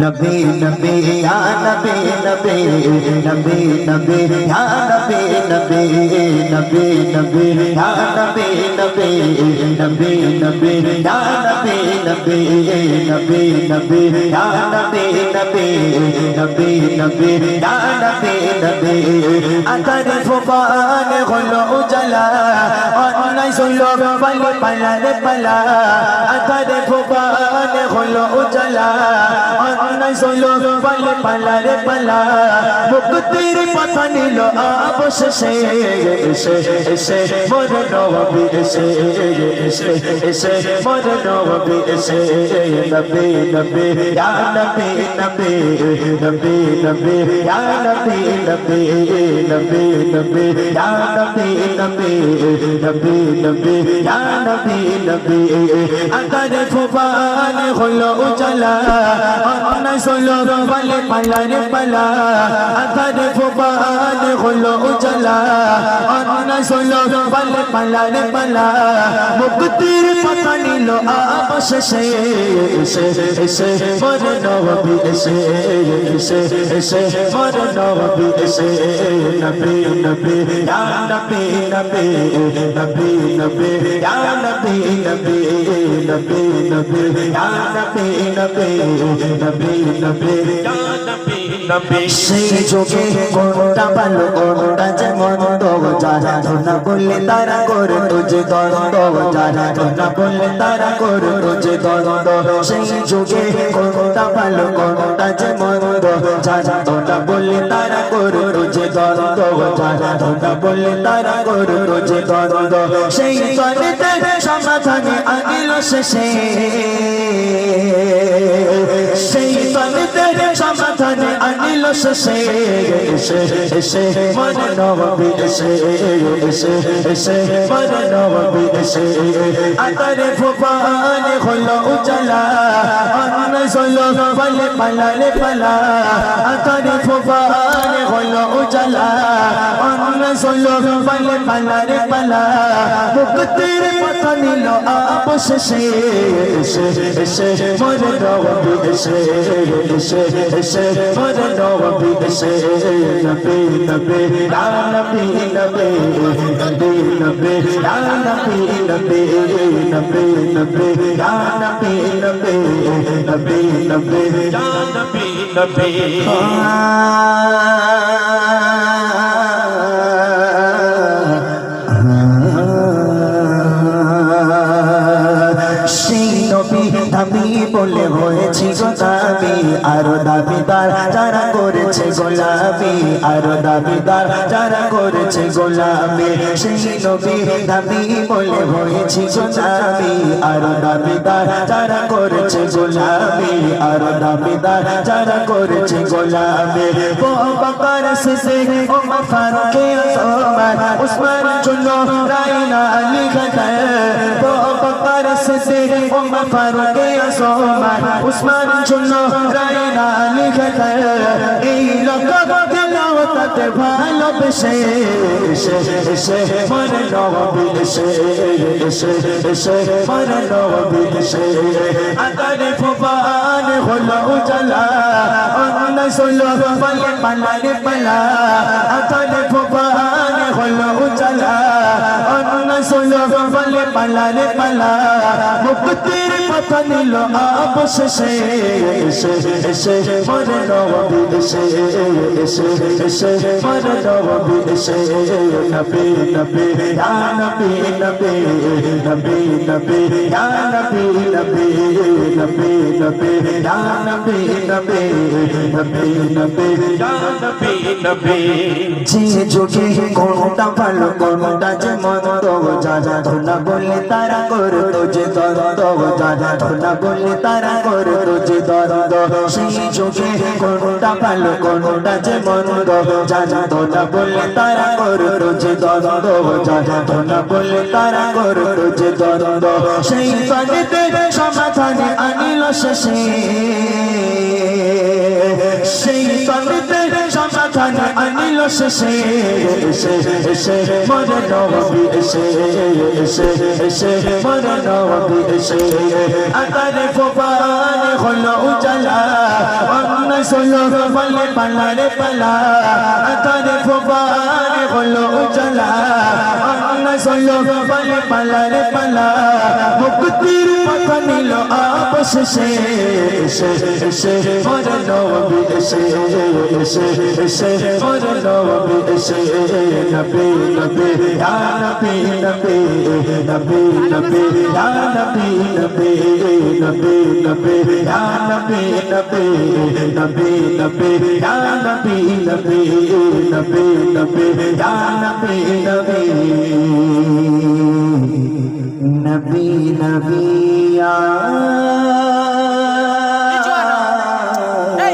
नबी नबी या नबी नबी नबी नबी या नबी नबी नबी नबी या नबी नबी नबी नबी या नबी नबी नबी नबी या नबी नबी नबी नबी या नबी नबी अंतर फुबान खुलो उजला और नहीं सुनो पल पला रे पला अंतर फुबान खुलो उजला नहीं सोलो पल पला रे पला मुक्तिर पता नीलो आप से मोर नबी से मोर नबी से नबी नबी या नबी नबी नबी नबी या नबी नबी नबी नबी या नबी नबी नबी नबी या नबी नबी अंतर फुबान खुलो उजला नहीं सोलो पल पला रे पला अंतर फुबान खुलो उजला नहीं सोलो पल पला रे पला मुक्तिर पता नीलो आप से मोर नबी से मोर नबी से नबी नबी या नबी नबी नबी नबी या नबी नबी नबी नबी या नबी नबी नबी नबी या नबी नबी সেই যোগে কোনটা ভালো কোনটা যে মন্দ যারা না বললে তারা করে তুঝে দ্বন্দ্ব যারা না বললে তারা করে তুঝে দ্বন্দ্ব সেই যোগে কোনটা ভালো কোনটা যে মন্দ যারা না বললে তারা করে তুঝে দ্বন্দ্ব যারা না বললে তারা করে তুঝে দ্বন্দ্ব সেই দ্বন্দ্বে সমাধানে আনিল শেষে সেই দ্বন্দ্বে সমাধানে আনিল শেষে মোর নবী এসে মোর নবী এসে अंतर फुबान खुलो उजला नहीं सोलो पल पला रे पला अंतर फुबान खुलो उजला नहीं सोलो पल पला रे पला मुक्तिर पता नीलो आप से मोर नबी से मोर नबी से नबी नबी या नबी नबी नबी नबी या नबी नबी नबी नबी या नबी नबी नबी नबी या नबी नबी দাবি বলে হয়েছি গো দাবি আরো দাবিদার যারা করেছে গোলামি আরো দাবিদার যারা করেছে গোলামি সেই নবী দাবি বলে হয়েছি গো দাবি আরো দাবিদার যারা করেছে গোলামি আরো দাবিদার যারা করেছে গোলামি ও বকর সিদ্দিক ওমর ফারুক ওসমান উসমান জন্য রাইনা আলী গাদার ও বকর সিদ্দিক ওমর ফারুক ওসমান উসমান জন্য রাইনা আলী গাদার এই লকব দিলাওয়াতে ভালোবেসে মোর নবী এসে মোর নবী এসে अंतर फुबान खुलो उजला नहीं सोलो पल पला रे पला अंतर फुबान खुलो उजला नहीं सोलो पल पला रे पला मुक्तिर पता नीलो आप से मोर नबी से मोर नबी से नबी नबी या नबी नबी नबी नबी या नबी नबी नबी नबी या नबी नबी नबी नबी या नबी नबी যে যোগে কোনটা ভালো কোনটা যে মন্দ যারা না বললে তারা করে তুঝে দ্বন্দ্ব যারা না বললে তারা করে তুঝে দ্বন্দ্ব সেই যোগে কোনটা ভালো কোনটা যে মন্দ যারা না বললে তারা করে তুঝে দ্বন্দ্ব যারা না বললে তারা করে তুঝে দ্বন্দ্ব সেই দ্বন্দ্বে সমাধানে আনিল শেষে সেই দ্বন্দ্বে সমাধানে বাগানে আনিল শেষে এসে এসে মরে নবী এসে এসে এসে মরে নবী এসে আতারে ফোপানে হলো উজালা অন্যায় সলো বলে পালা রে পালা আতারে ফোপানে হলো উজালা অন্যায় সলো বলে পালা রে পালা মুক্তির পথ নিল অবশেষে এসে এসে মরে নবী এসে এসে এসে মরে নবী এসে নবী নবী ইয়া নবী নবী নবী নবী ইয়া নবী নবী নবী নবী ইয়া নবী নবী নবী নবী ইয়া নবী নবী নবী নবী ইয়া নবী নবী নবী নবী ইয়া ভাই